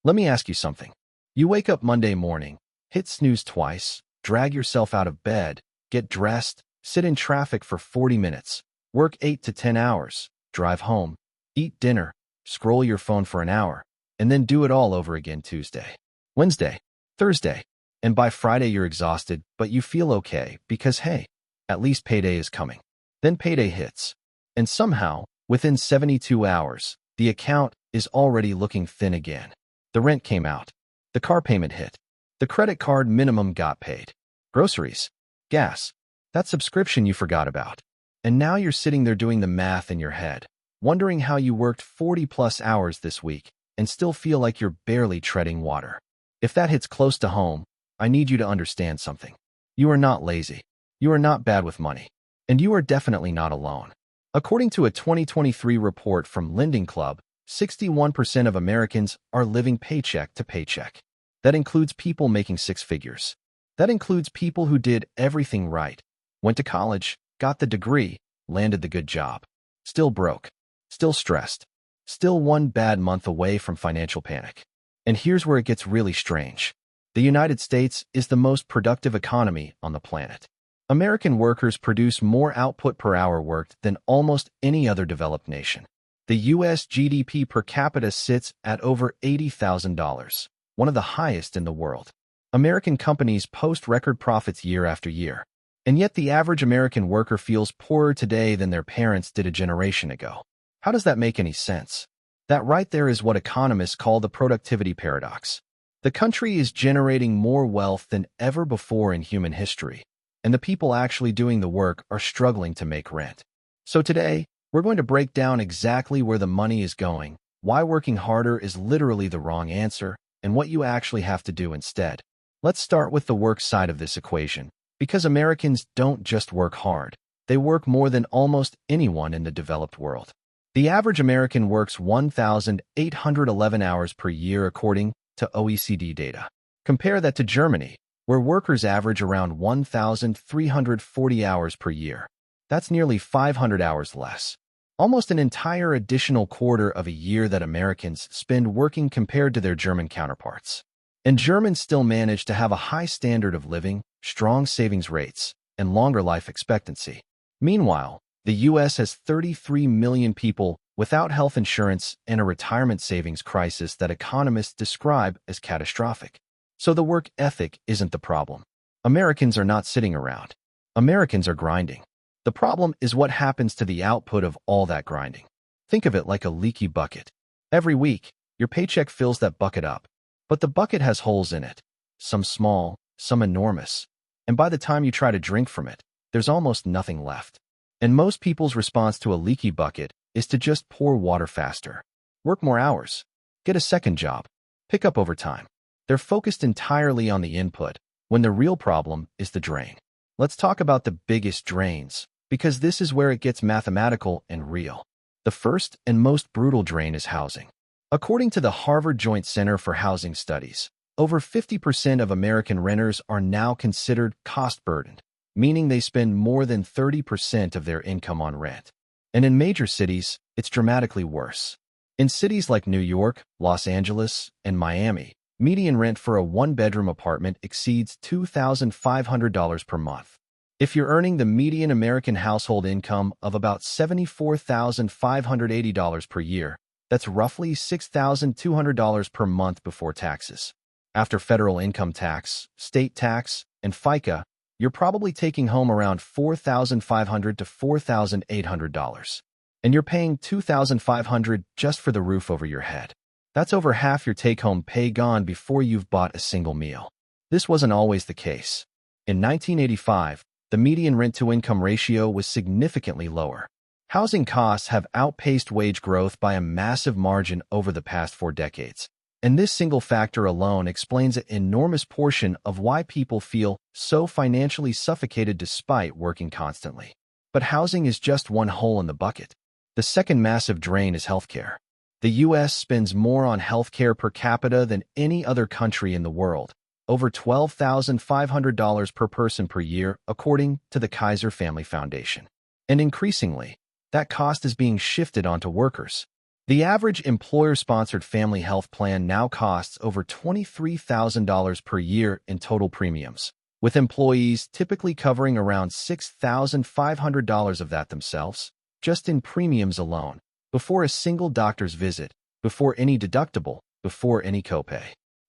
Let me ask you something. You wake up Monday morning, hit snooze twice, drag yourself out of bed, get dressed, sit in traffic for 40 minutes, work 8 to 10 hours, drive home, eat dinner, scroll your phone for an hour, and then do it all over again Tuesday, Wednesday, Thursday, and by Friday you're exhausted, but you feel okay because, hey, at least payday is coming. Then payday hits, and somehow, within 72 hours, the account is already looking thin again. The rent came out. The car payment hit. The credit card minimum got paid. Groceries, gas, that subscription you forgot about. And now you're sitting there doing the math in your head, wondering how you worked 40+ hours this week and still feel like you're barely treading water. If that hits close to home, I need you to understand something. You are not lazy. You are not bad with money. And you are definitely not alone. According to a 2023 report from Lending Club, 61% of Americans are living paycheck to paycheck. That includes people making six figures. That includes people who did everything right, went to college, got the degree, landed the good job, still broke, still stressed, still one bad month away from financial panic. And here's where it gets really strange. The United States is the most productive economy on the planet. American workers produce more output per hour worked than almost any other developed nation. The U.S. GDP per capita sits at over $80,000, one of the highest in the world. American companies post record profits year after year. And yet the average American worker feels poorer today than their parents did a generation ago. How does that make any sense? That right there is what economists call the productivity paradox. The country is generating more wealth than ever before in human history, and the people actually doing the work are struggling to make rent. So today, we're going to break down exactly where the money is going, why working harder is literally the wrong answer, and what you actually have to do instead. Let's start with the work side of this equation, because Americans don't just work hard. They work more than almost anyone in the developed world. The average American works 1,811 hours per year according to OECD data. Compare that to Germany, where workers average around 1,340 hours per year. That's nearly 500 hours less. Almost an entire additional quarter of a year that Americans spend working compared to their German counterparts. And Germans still manage to have a high standard of living, strong savings rates, and longer life expectancy. Meanwhile, the U.S. has 33 million people without health insurance and a retirement savings crisis that economists describe as catastrophic. So the work ethic isn't the problem. Americans are not sitting around. Americans are grinding. The problem is what happens to the output of all that grinding. Think of it like a leaky bucket. Every week, your paycheck fills that bucket up. But the bucket has holes in it, some small, some enormous. And by the time you try to drink from it, there's almost nothing left. And most people's response to a leaky bucket is to just pour water faster, work more hours, get a second job, pick up overtime. They're focused entirely on the input, when the real problem is the drain. Let's talk about the biggest drains, because this is where it gets mathematical and real. The first and most brutal drain is housing. According to the Harvard Joint Center for Housing Studies, over 50% of American renters are now considered cost-burdened, meaning they spend more than 30% of their income on rent. And in major cities, it's dramatically worse. In cities like New York, Los Angeles, and Miami, median rent for a one-bedroom apartment exceeds $2,500 per month. If you're earning the median American household income of about $74,580 per year, that's roughly $6,200 per month before taxes. After federal income tax, state tax, and FICA, you're probably taking home around $4,500 to $4,800. And you're paying $2,500 just for the roof over your head. That's over half your take-home pay gone before you've bought a single meal. This wasn't always the case. In 1985, the median rent-to-income ratio was significantly lower. Housing costs have outpaced wage growth by a massive margin over the past 4 decades. And this single factor alone explains an enormous portion of why people feel so financially suffocated despite working constantly. But housing is just one hole in the bucket. The second massive drain is healthcare. The U.S. spends more on healthcare per capita than any other country in the world, over $12,500 per person per year, according to the Kaiser Family Foundation. And increasingly, that cost is being shifted onto workers. The average employer-sponsored family health plan now costs over $23,000 per year in total premiums, with employees typically covering around $6,500 of that themselves, just in premiums alone, before a single doctor's visit, before any deductible, before any copay.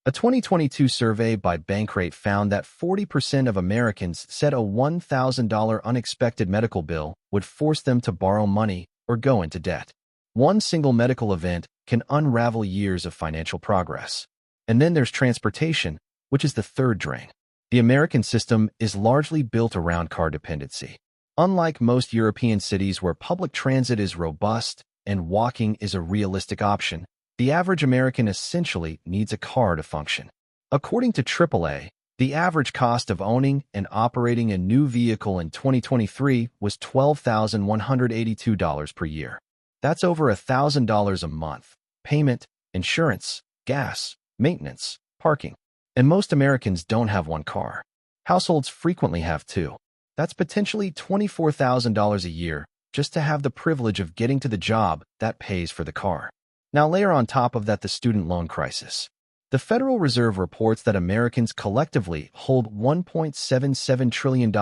A 2022 survey by Bankrate found that 40% of Americans said a $1,000 unexpected medical bill would force them to borrow money or go into debt. One single medical event can unravel years of financial progress. And then there's transportation, which is the third drain. The American system is largely built around car dependency. Unlike most European cities where public transit is robust and walking is a realistic option, the average American essentially needs a car to function. According to AAA, the average cost of owning and operating a new vehicle in 2023 was $12,182 per year. That's over $1,000 a month. Payment, insurance, gas, maintenance, parking. And most Americans don't have one car. Households frequently have two. That's potentially $24,000 a year just to have the privilege of getting to the job that pays for the car. Now layer on top of that the student loan crisis. The Federal Reserve reports that Americans collectively hold $1.77 trillion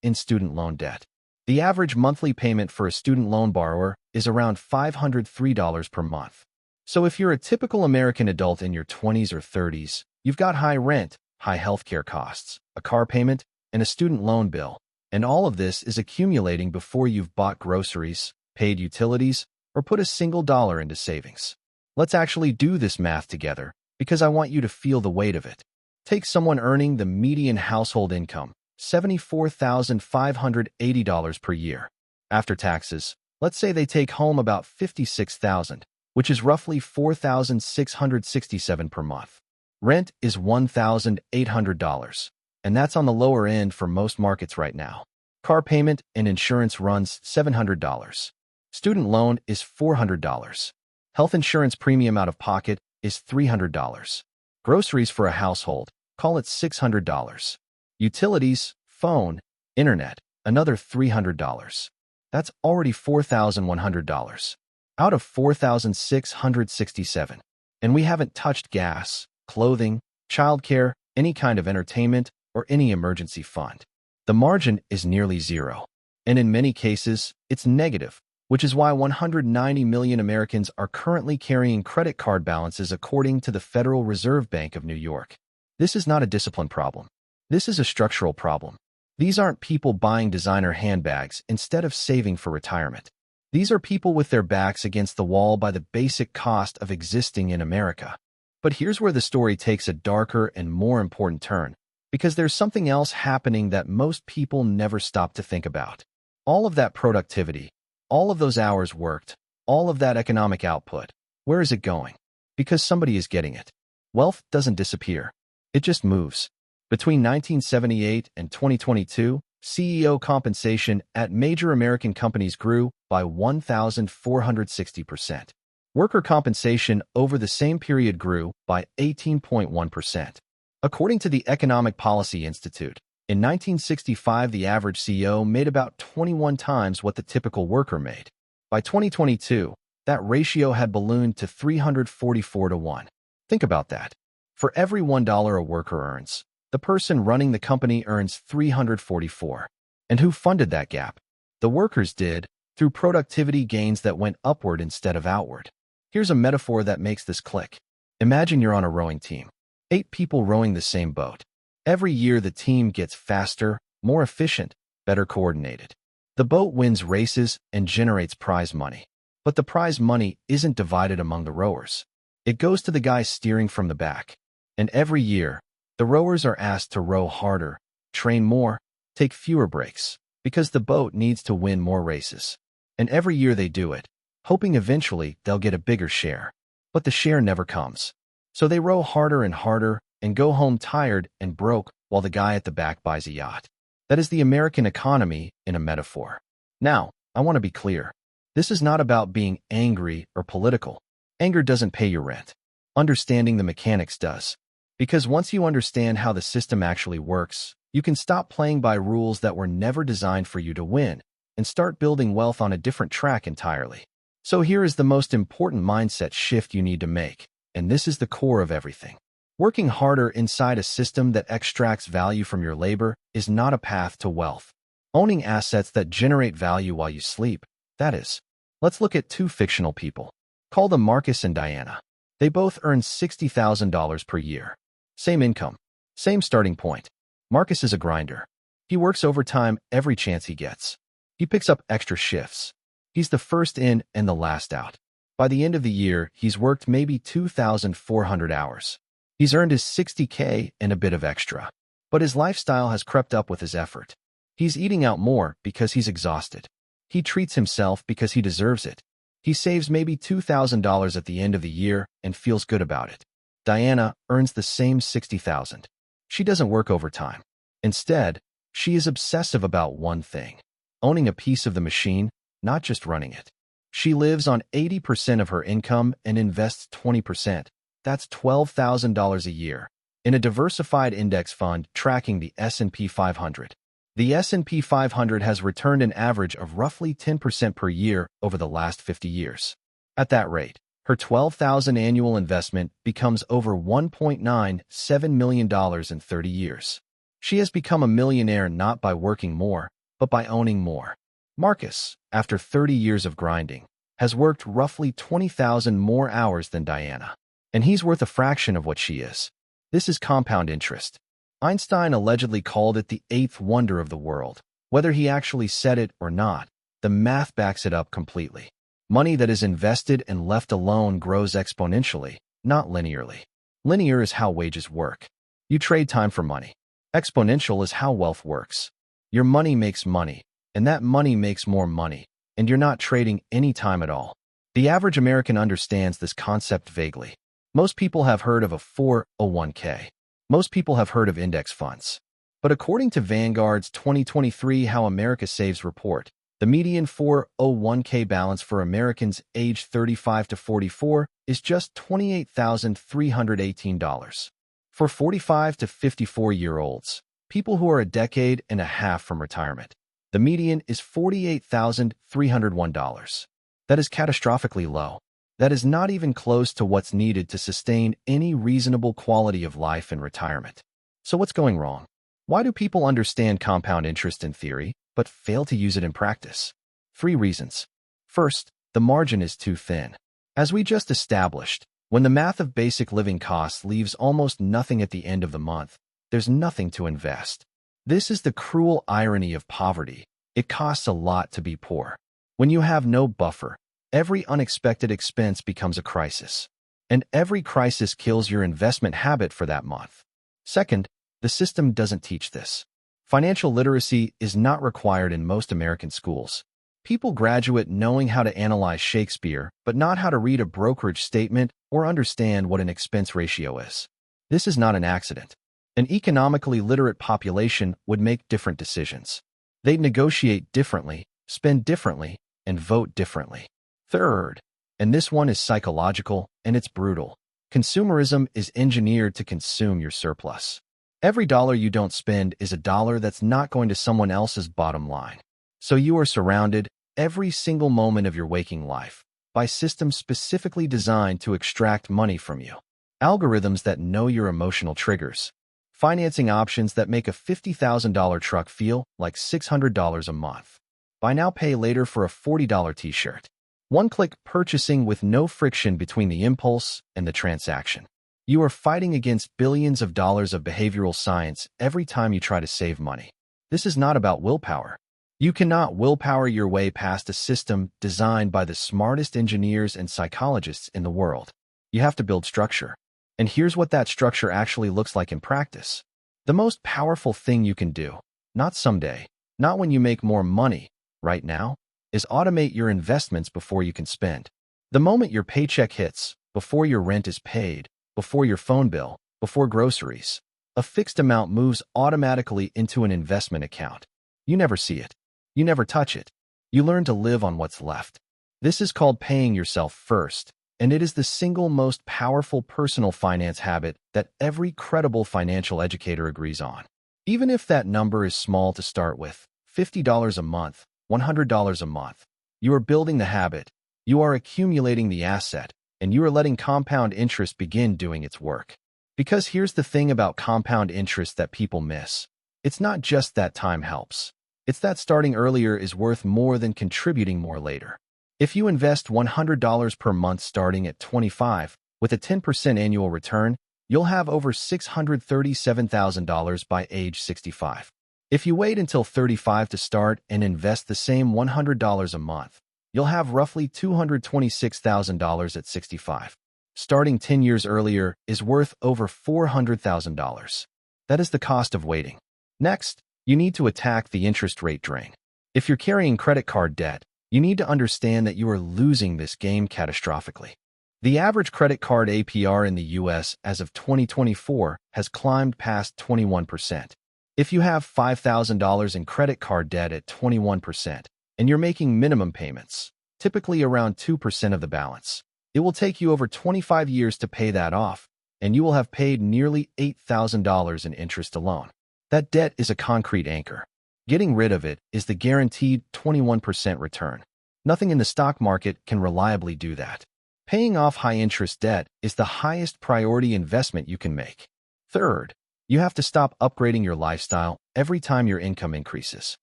in student loan debt. The average monthly payment for a student loan borrower is around $503 per month. So if you're a typical American adult in your 20s or 30s, you've got high rent, high healthcare costs, a car payment, and a student loan bill. And all of this is accumulating before you've bought groceries, paid utilities, or put a single dollar into savings. Let's actually do this math together, because I want you to feel the weight of it. Take someone earning the median household income, $74,580 per year. After taxes, let's say they take home about $56,000, which is roughly $4,667 per month. Rent is $1,800, and that's on the lower end for most markets right now. Car payment and insurance runs $700. Student loan is $400. Health insurance premium out of pocket is $300. Groceries for a household, call it $600. Utilities, phone, internet, another $300. That's already $4,100 out of $4,667. And we haven't touched gas, clothing, childcare, any kind of entertainment, or any emergency fund. The margin is nearly zero. And in many cases, it's negative, which is why 190 million Americans are currently carrying credit card balances according to the Federal Reserve Bank of New York. This is not a discipline problem. This is a structural problem. These aren't people buying designer handbags instead of saving for retirement. These are people with their backs against the wall by the basic cost of existing in America. But here's where the story takes a darker and more important turn, because there's something else happening that most people never stop to think about. All of that productivity, all of those hours worked, all of that economic output, where is it going? Because somebody is getting it. Wealth doesn't disappear. It just moves. Between 1978 and 2022, CEO compensation at major American companies grew by 1,460%. Worker compensation over the same period grew by 18.1%. According to the Economic Policy Institute, in 1965, the average CEO made about 21 times what the typical worker made. By 2022, that ratio had ballooned to 344 to 1. Think about that. For every $1 a worker earns, the person running the company earns 344. And who funded that gap? The workers did, through productivity gains that went upward instead of outward. Here's a metaphor that makes this click. Imagine you're on a rowing team. 8 people rowing the same boat. Every year the team gets faster, more efficient, better coordinated. The boat wins races and generates prize money. But the prize money isn't divided among the rowers. It goes to the guy steering from the back. And every year, the rowers are asked to row harder, train more, take fewer breaks, because the boat needs to win more races. And every year they do it, hoping eventually they'll get a bigger share. But the share never comes. So they row harder and harder and go home tired and broke while the guy at the back buys a yacht. That is the American economy in a metaphor. Now, I want to be clear. This is not about being angry or political. Anger doesn't pay your rent. Understanding the mechanics does. Because once you understand how the system actually works, you can stop playing by rules that were never designed for you to win and start building wealth on a different track entirely. So here is the most important mindset shift you need to make, and this is the core of everything. Working harder inside a system that extracts value from your labor is not a path to wealth. Owning assets that generate value while you sleep, that is. Let's look at two fictional people. Call them Marcus and Diana. They both earn $60,000 per year. Same income, same starting point. Marcus is a grinder. He works overtime every chance he gets. He picks up extra shifts. He's the first in and the last out. By the end of the year, he's worked maybe 2,400 hours. He's earned his $60K and a bit of extra. But his lifestyle has crept up with his effort. He's eating out more because he's exhausted. He treats himself because he deserves it. He saves maybe $2,000 at the end of the year and feels good about it. Diana earns the same $60,000. She doesn't work overtime. Instead, she is obsessive about one thing: owning a piece of the machine, not just running it. She lives on 80% of her income and invests 20%. That's $12,000 a year in a diversified index fund tracking the S&P 500. The S&P 500 has returned an average of roughly 10% per year over the last 50 years. At that rate, her $12,000 annual investment becomes over $1.97 million in 30 years. She has become a millionaire not by working more, but by owning more. Marcus, after 30 years of grinding, has worked roughly 20,000 more hours than Diana, and he's worth a fraction of what she is. This is compound interest. Einstein allegedly called it the eighth wonder of the world. Whether he actually said it or not, the math backs it up completely. Money that is invested and left alone grows exponentially, not linearly. Linear is how wages work. You trade time for money. Exponential is how wealth works. Your money makes money, and that money makes more money, and you're not trading any time at all. The average American understands this concept vaguely. Most people have heard of a 401k. Most people have heard of index funds. But according to Vanguard's 2023 How America Saves report, the median 401k balance for Americans aged 35 to 44 is just $28,318. For 45 to 54-year-olds, people who are a decade and a half from retirement, the median is $48,301. That is catastrophically low. That is not even close to what's needed to sustain any reasonable quality of life in retirement. So what's going wrong? Why do people understand compound interest in theory, but fail to use it in practice? 3 reasons. First, the margin is too thin. As we just established, when the math of basic living costs leaves almost nothing at the end of the month, there's nothing to invest. This is the cruel irony of poverty. It costs a lot to be poor. When you have no buffer, every unexpected expense becomes a crisis. And every crisis kills your investment habit for that month. Second, the system doesn't teach this. Financial literacy is not required in most American schools. People graduate knowing how to analyze Shakespeare, but not how to read a brokerage statement or understand what an expense ratio is. This is not an accident. An economically literate population would make different decisions. They'd negotiate differently, spend differently, and vote differently. Third, and this one is psychological, and it's brutal. Consumerism is engineered to consume your surplus. Every dollar you don't spend is a dollar that's not going to someone else's bottom line. So you are surrounded, every single moment of your waking life, by systems specifically designed to extract money from you. Algorithms that know your emotional triggers. Financing options that make a $50,000 truck feel like $600 a month. Buy now, pay later for a $40 t-shirt. One-click purchasing with no friction between the impulse and the transaction. You are fighting against billions of dollars of behavioral science every time you try to save money. This is not about willpower. You cannot willpower your way past a system designed by the smartest engineers and psychologists in the world. You have to build structure. And here's what that structure actually looks like in practice. The most powerful thing you can do, not someday, not when you make more money, right now, is automate your investments before you can spend. The moment your paycheck hits, before your rent is paid, before your phone bill, before groceries, a fixed amount moves automatically into an investment account. You never see it. You never touch it. You learn to live on what's left. This is called paying yourself first, and it is the single most powerful personal finance habit that every credible financial educator agrees on. Even if that number is small to start with, $50 a month, $100 a month, you are building the habit, You are accumulating the asset, and you are letting compound interest begin doing its work. Because here's the thing about compound interest that people miss. It's not just that time helps. It's that starting earlier is worth more than contributing more later. If you invest $100 per month starting at 25, with a 10% annual return, you'll have over $637,000 by age 65. If you wait until 35 to start and invest the same $100 a month, you'll have roughly $226,000 at 65. Starting 10 years earlier is worth over $400,000. That is the cost of waiting. Next, you need to attack the interest rate drain. If you're carrying credit card debt, you need to understand that you are losing this game catastrophically. The average credit card APR in the US as of 2024 has climbed past 21%. If you have $5,000 in credit card debt at 21%, and you're making minimum payments, typically around 2% of the balance, it will take you over 25 years to pay that off, and you will have paid nearly $8,000 in interest alone. That debt is a concrete anchor. Getting rid of it is the guaranteed 21% return. Nothing in the stock market can reliably do that. Paying off high-interest debt is the highest priority investment you can make. Third, you have to stop upgrading your lifestyle every time your income increases.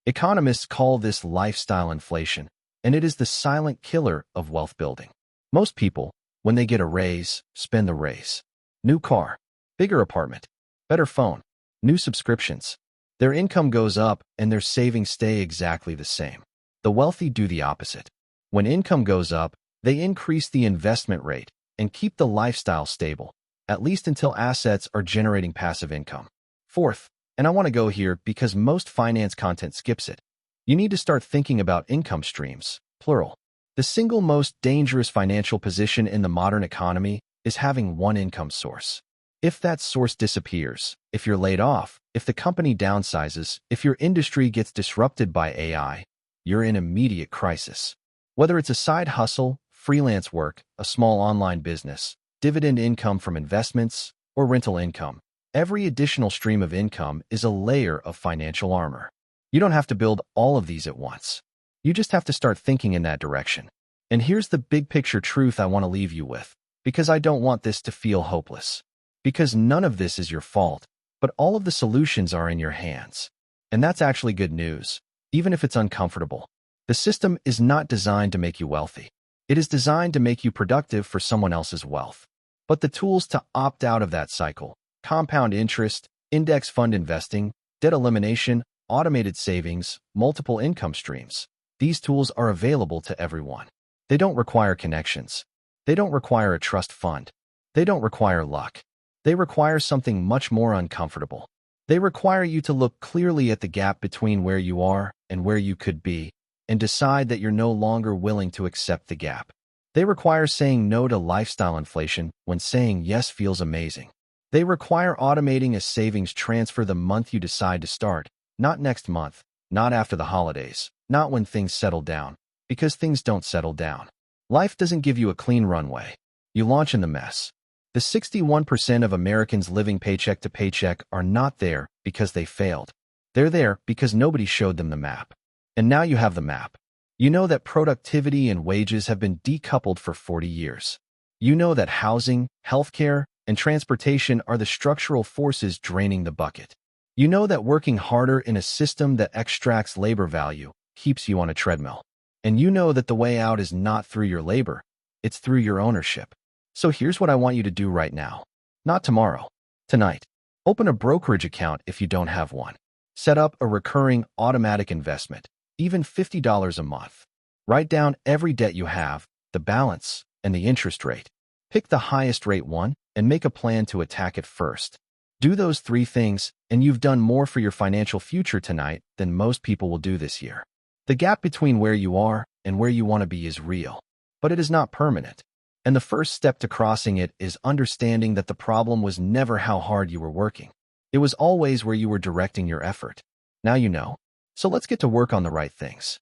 Economists call this lifestyle inflation, and it is the silent killer of wealth building. Most people, when they get a raise, spend the raise. New car, bigger apartment, better phone, new subscriptions. Their income goes up and their savings stay exactly the same. The wealthy do the opposite. When income goes up, they increase the investment rate and keep the lifestyle stable, at least until assets are generating passive income. Fourth, and I want to go here because most finance content skips it, you need to start thinking about income streams, plural. The single most dangerous financial position in the modern economy is having one income source. If that source disappears, if you're laid off, if the company downsizes, if your industry gets disrupted by AI, you're in immediate crisis. Whether it's a side hustle, freelance work, a small online business, dividend income from investments, or rental income, every additional stream of income is a layer of financial armor. You don't have to build all of these at once. You just have to start thinking in that direction. And here's the big picture truth I want to leave you with, because I don't want this to feel hopeless. Because none of this is your fault, but all of the solutions are in your hands. And that's actually good news, even if it's uncomfortable. The system is not designed to make you wealthy. It is designed to make you productive for someone else's wealth. But the tools to opt out of that cycle, compound interest, index fund investing, debt elimination, automated savings, multiple income streams, these tools are available to everyone. They don't require connections. They don't require a trust fund. They don't require luck. They require something much more uncomfortable. They require you to look clearly at the gap between where you are and where you could be, and decide that you're no longer willing to accept the gap. They require saying no to lifestyle inflation when saying yes feels amazing. They require automating a savings transfer the month you decide to start, not next month, not after the holidays, not when things settle down, because things don't settle down. Life doesn't give you a clean runway. You launch in the mess. The 61% of Americans living paycheck to paycheck are not there because they failed. They're there because nobody showed them the map. And now you have the map. You know that productivity and wages have been decoupled for 40 years. You know that housing, healthcare, and transportation are the structural forces draining the bucket. You know that working harder in a system that extracts labor value keeps you on a treadmill. And you know that the way out is not through your labor, it's through your ownership. So here's what I want you to do right now. Not tomorrow. Tonight. Open a brokerage account if you don't have one. Set up a recurring automatic investment, even $50 a month. Write down every debt you have, the balance, and the interest rate. Pick the highest rate one and make a plan to attack it first. Do those 3 things, and you've done more for your financial future tonight than most people will do this year. The gap between where you are and where you want to be is real, but it is not permanent. And the first step to crossing it is understanding that the problem was never how hard you were working. It was always where you were directing your effort. Now you know. So let's get to work on the right things.